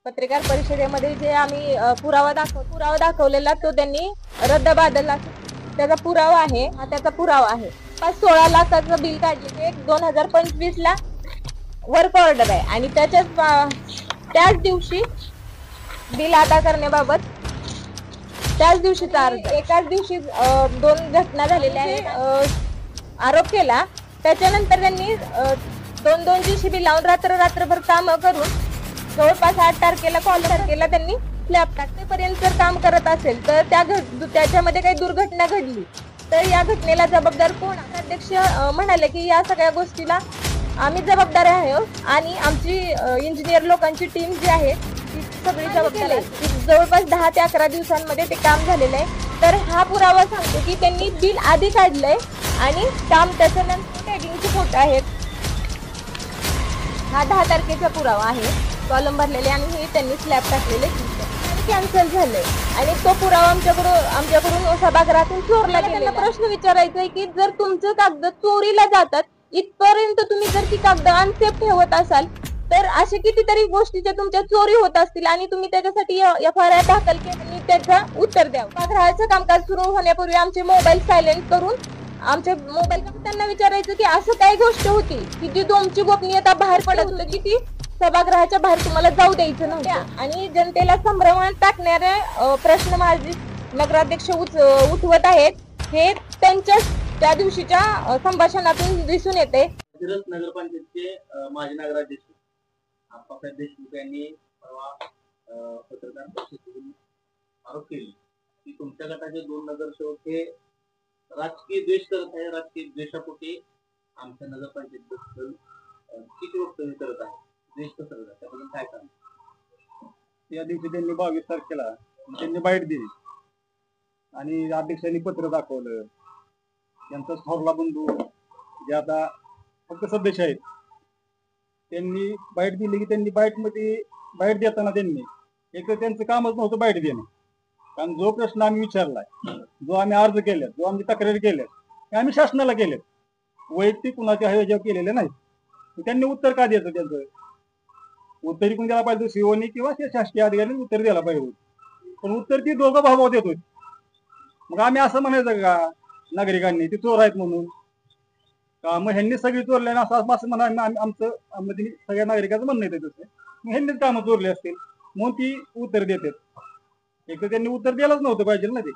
पत्रकार परिषदेमध्ये जे आम्ही पुरावा दाखवलेला तो त्यांनी रद्दबादलला, त्याचा पुरावा आहे. हा त्याचा पुरावा आहे. 16 लाखाचं बिल काढले ते 2025 ला वर्क ऑर्डर आहे आणि त्याच दिवशी बिल अदा करण्याबाबत त्याच दिवशीचा अर्ज, एकाच दिवशी 2 घटना झालेल्या आहेत. आरोप केला, त्याच्यानंतर त्यांनी 2 जीसीबी लावून रात्रभर काम करून जवळपास 8 तारखेला त्यांनी स्लॅब टाकतेपर्यंत जर काम करत असेल तर त्याच्यामध्ये काही दुर्घटना घडली तर या घटनेला जबाबदार कोण? अध्यक्ष म्हणाले की या सगळ्या गोष्टीला आम्ही जबाबदार आहोत आणि आमची इंजिनियर लोकांची टीम जी आहे ती सगळी जबाबदार आहे. जवळपास 10 ते 11 दिवसांमध्ये ते काम झालेलं आहे. तर हा पुरावा सांगतो की त्यांनी बिल आधी काढलंय आणि काम त्याच्यानंतर टॅगिंगचे फोटो आहेत. हा 10 तारखेचा पुरावा आहे. कॉलम भरलेले आणि हे त्यांनी स्लॅब टाकलेले कॅन्सल झाले आणि तो पुरावा आमच्याकडून सभागृहातून चोरला गेला. त्यांना प्रश्न विचारायचा आहे की जर तुमचं कागद चोरीला जातात इथपर्यंत तुम्ही जर ती कागद अनसेफ ठेवत असाल तर असे कितीतरी गोष्टीच्या तुमच्या चोरी होत असतील आणि तुम्ही त्याच्यासाठी FIR दाखल केली, त्याचं उत्तर द्यावं. सभागृहाचं कामकाज सुरू होण्यापूर्वी आमचे मोबाईल सायलेंट करून त्यांना विचारायचं की असं काय गोष्ट होती की जी तुमची गोपनीयता बाहेर पडत होती की ती सभागृहाच्या बाहेर तुम्हाला जाऊ द्यायचं नव्हतं. आणि जनतेला संभ्रमात टाकणारे प्रश्न माझे नगराध्यक्ष उठवत आहेत हे त्यांच्या त्या दिवशीच्या संभाषणातून दिसून येते. नगरपंचायतचे माजी नगराध्यक्ष आप्पासाहेब देशमुख यांनी पत्रकार परिषदेतून आरोप केले की तुमच्या गटाचे 2 नगरसेवक हे राजकीय द्वेष करत आहे. राजकीय द्वेषापोटी आमच्या नगरपंचायतीबद्दल किती वक्तव्य करत आहे. द्वेष कसं करत त्याबद्दल काय सांग? त्या दिवशी त्यांनी 22 तारखेला त्यांनी बाईट दिली आणि अध्यक्षांनी पत्र दाखवलं. त्यांचा थोरला बंधू जे आता फक्त सदस्य आहेत त्यांनी बाईट दिली की त्यांनी बाईट देताना त्यांनी एक तर त्यांचं कामच नव्हतं बाईट देणं. कारण जो प्रश्न आम्ही विचारलाय, जो आम्ही अर्ज केला, जो आम्ही तक्रारी केल्या ते आम्ही शासनाला केले, वैयक्तिक कुणाच्या ह्याच्यावर केलेले नाही. त्यांनी उत्तर का द्यायचं? त्यांचं उत्तरी पण द्यायला पाहिजे सीओनी किंवा त्या शासकीय अधिकाऱ्यांनी उत्तर द्यायला पाहिजे. पण उत्तर ती दोघं भाऊ देत होती. मग आम्ही असं म्हणायचं का नागरिकांनी ती चोर आहेत म्हणून? का मग ह्यांनी सगळी चोरले असं म्हणा आमचं सगळ्या नागरिकांचं म्हणणं येतं तसं. मग ह्यांनीच कामं चोरले असतील म्हणून ती उत्तर देतात. एक तर त्यांनी उत्तर द्यायलाच नव्हतं पाहिजे ना ते.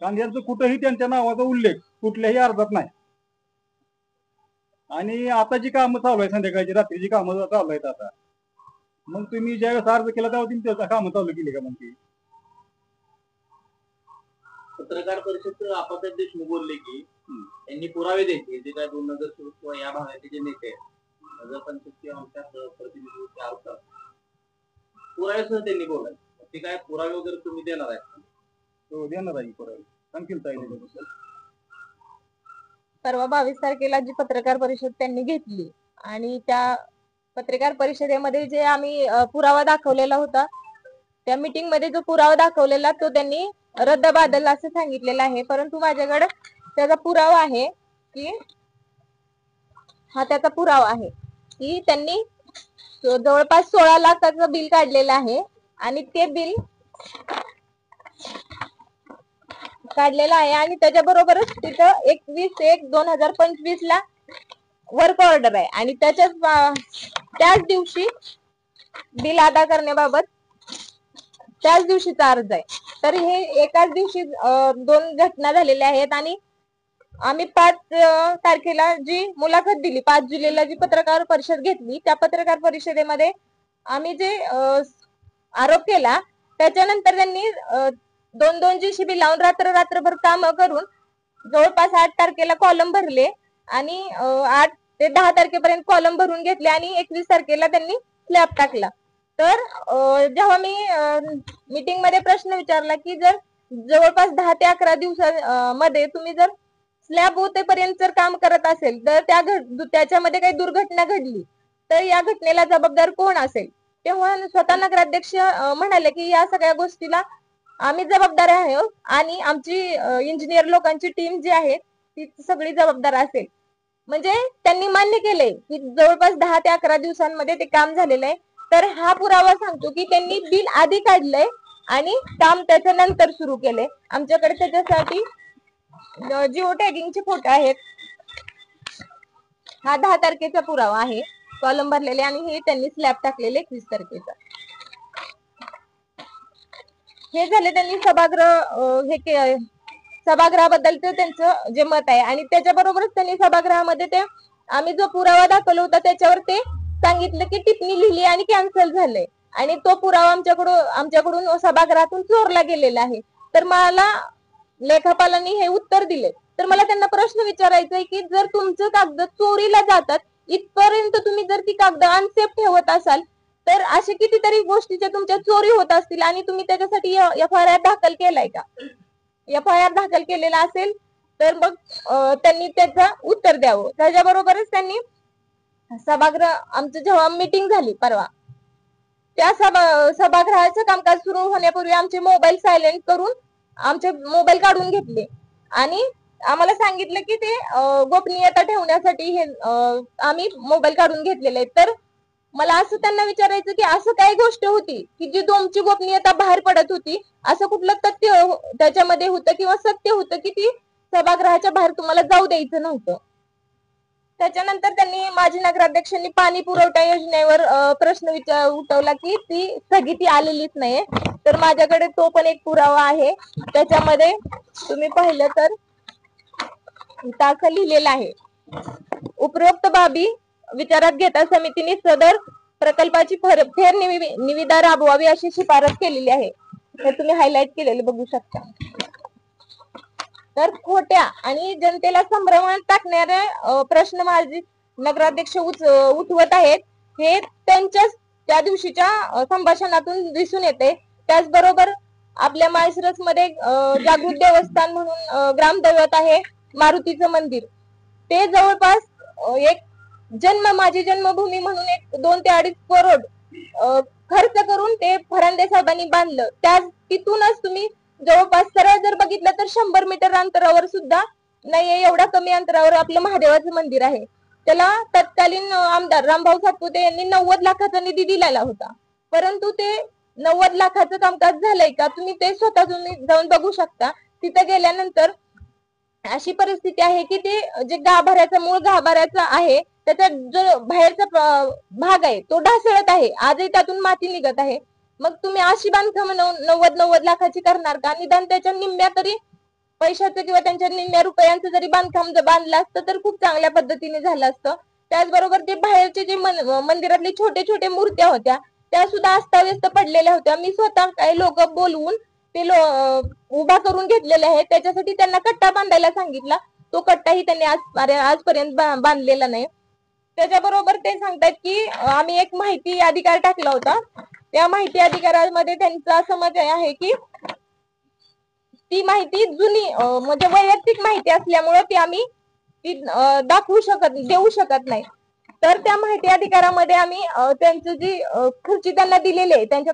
कारण यांचं कुठंही त्यांच्या नावाचा उल्लेख कुठल्याही अर्जात नाही. आणि आता जी कामं चालू आहे, संध्याकाळची रात्रीची कामं चालू आहेत आता, मग तुम्ही ज्यावेळेस अर्ज केला तेव्हा तुम्ही त्याचा कामं चालू केली का? मग ती पत्रकार परिषद आप्पासाहेब देशमुख बोलले की त्यांनी पुरावे द्यायचे जे काय 2 नगरसेवक किंवा या भागाचे जे नेते आहेत नगरपंचायत किंवा आमच्या प्रतिनिधी आरोप पुरावेसह त्यांनी बोलायचे. ते काय पुरावे वगैरे तुम्ही देणार आहे? तो देणार आहे पुरावे. सांगतील ताईबद्दल. परवा 22 तारखेला जी पत्रकार परिषद त्यांनी घेतली आणि त्या पत्रकार परिषदेमध्ये जे आम्ही पुरावा दाखवलेला होता त्या मीटिंग मध्ये जो पुरावा दाखवलेला तो त्यांनी रद्दबादल असं सांगितलेलं आहे. परंतु माझ्याकडे त्याचा पुरावा आहे की हा त्याचा पुरावा आहे की त्यांनी जवळपास 16 लाखाचं बिल काढलेलं आहे आणि ते बिल काढलेलं आहे आणि त्याच्याबरोबरच तिथं 21/1/2025 ला वर्क ऑर्डर आहे आणि त्याच दिवशी बिल अदा करण्याबाबत त्याच दिवशीचा अर्ज आहे. तर हे एकाच दिवशी 2 घटना झालेल्या आहेत आणि आम्ही 5 तारखेला जी मुलाखत दिली, 5 जुलैला जी पत्रकार परिषद घेतली त्या पत्रकार परिषदेमध्ये आम्ही जे आरोप केला त्याच्यानंतर त्यांनी 2 जीसीबी लावून रात्रभर काम करून जवळपास 8 तारखेला कॉलम भरले आणि 8 ते 10 तारखेपर्यंत कॉलम भरून घेतले आणि 21 तारखेला त्यांनी स्लॅब टाकला. तर जेव्हा मी मीटिंग मध्ये प्रश्न विचारला की जर जवळपास 10 ते 11 दिवसांमध्ये तुम्ही जर स्लॅब होतेपर्यंत जर काम करत असेल तर त्याच्यामध्ये काही दुर्घटना घडली तर या घटनेला जबाबदार कोण असेल? तेव्हा स्वतः नगराध्यक्ष म्हणाले की या सगळ्या गोष्टीला आम्ही जबाबदार आहोत आणि आमची इंजिनियर लोकांची टीम जी आहे ती सगळी जबाबदार असेल. म्हणजे त्यांनी मान्य केलंय की जवळपास 10 ते 11 दिवसांमध्ये ते काम झालेलं आहे तर हा पुरावा सांगतो की त्यांनी बिल आधी काढलंय आणि काम त्याच्यानंतर सुरू केलंय. आमच्याकडे त्याच्यासाठी जिओ टॅगिंगचे फोटो आहेत. हा 10 तारखेचा पुरावा आहे, कॉलम भरलेले, आणि हे त्यांनी स्लॅब टाकलेले 21 तारखेचा. हे झाले त्यांनी सभागृहाबद्दलचं त्यांचं जे मत आहे, आणि त्याच्याबरोबरच त्यांनी सभागृहामध्ये ते आम्ही जो पुरावा दाखवला होता त्याच्यावर ते सांगितलं की टिप्पणी लिहिली आणि कॅन्सल झालंय, आणि तो पुरावा आमच्याकडून सभागृहातून चोरला गेलेला आहे. तर मला लेखापालांनी हे उत्तर दिले. तर मला त्यांना प्रश्न विचारायचा आहे की जर तुमचं कागद चोरीला जातात, इथपर्यंत तुम्ही जर ती कागद अनसेफ ठेवत असाल, तर असे कितीतरी गोष्टीच्या तुमच्या चोरी होत असतील आणि तुम्ही त्याच्यासाठी FIR दाखल केलाय का? FIR दाखल केलेला असेल तर मग त्यांनी त्याचं उत्तर द्यावं. त्याच्याबरोबरच त्यांनी आमचं जेव्हा मीटिंग झाली परवा, त्या सभागृहाचं कामकाज सुरू होण्यापूर्वी आमचे मोबाईल सायलेंट करून आमचे मोबाईल काढून घेतले आणि आम्हाला सांगितलं की ते गोपनीयता ठेवण्यासाठी हे आम्ही मोबाईल काढून घेतलेले आहेत. तर मला असं त्यांना विचारायचं की असं काय गोष्ट होती की जी तुमची गोपनीयता बाहेर पडत होती? असं कुठलं तथ्य त्याच्यामध्ये होतं किंवा सत्य होतं की ती सभागृहाच्या बाहेर तुम्हाला जाऊ द्यायचं नव्हतं? त्याच्यानंतर त्यांनी माजी नगराध्यक्षांनी पाणी पुरवठा योजनेवर प्रश्न उठवला की ती स्थगिती आलेलीच नाहीये. तर माझ्याकडे तो पण एक पुरावा आहे. त्याच्यामध्ये तुम्ही पाहिलं तर असं लिहिलेलं आहे, उपरोक्त बाबी विचारात घेता समितीने सदर प्रकल्पाची फेर निविदा राबवावी अशी शिफारस केलेली आहे. हे तुम्ही हायलाइट केलेले बघू शकता. तर खोट्या आणि जनतेला संभ्रमात टाकणारे प्रश्न माजी नगराध्यक्ष उठवत आहेत, हे त्यांच्याच त्या दिवशीच्या संभाषणातून दिसून येते. त्याचबरोबर आपल्या माळशिरस मध्ये जागृत देवस्थान म्हणून ग्रामदैवत आहे मारुतीचं मंदिर, ते जवळपास माझी जन्मभूमी म्हणून 2 ते 2.5 करोड खर्च करून ते फरांदे साहेबांनी बांधलं. तिथूनच तुम्ही जवळपास सरळ जर बघितलं तर 100 मीटर अंतरावर सुद्धा नाहीये, एवढ्या कमी अंतरावर आपलं महादेवाचं मंदिर आहे. त्याला तत्कालीन आमदार रामभाऊ सातपुते यांनी 90 लाखाचा निधी दिलेला होता, परंतु ते 90 लाखाचं कामकाज झालंय का? तुम्ही ते स्वतः जाऊन बघू शकता. तिथे गेल्यानंतर अशी परिस्थिती आहे की ते जे मूळ गाभाऱ्याचा आहे त्याचा जो बाहेरचा भाग आहे तो ढासळत आहे, आजही त्यातून माती निघत आहे. मग तुम्ही अशी बांधकाम 90 लाखाची करणार का? निदान त्याच्या निम्म्या तरी पैशाचं किंवा त्यांच्या निम्म्या रुपयांचं जरी बांधकाम बांधलं असतं तर खूप चांगल्या पद्धतीने झालं असतं. त्याचबरोबर ते बाहेरचे जे मंदिरातले छोटे छोटे मूर्त्या होत्या त्या सुद्धा अस्ताव्यस्त पडलेल्या होत्या. मी स्वतः काही लोक बोलवून ते उभा करून घेतलेले आहे. त्याच्यासाठी त्यांना कट्टा बांधायला सांगितला, तो कट्टाही त्यांनी आजपर्यंत बांधलेला नाही. त्याच्याबरोबर ते सांगतात की आम्ही एक माहिती अधिकार टाकला होता, त्या माहिती अधिकारामध्ये त्यांचा असं मत आहे की ती माहिती जुनी म्हणजे वैयक्तिक माहिती असल्यामुळे ती आम्ही देऊ शकत नाही. तर त्या माहिती अधिकारामध्ये आम्ही त्यांची जी खुर्ची त्यांना दिलेली आहे त्यांच्या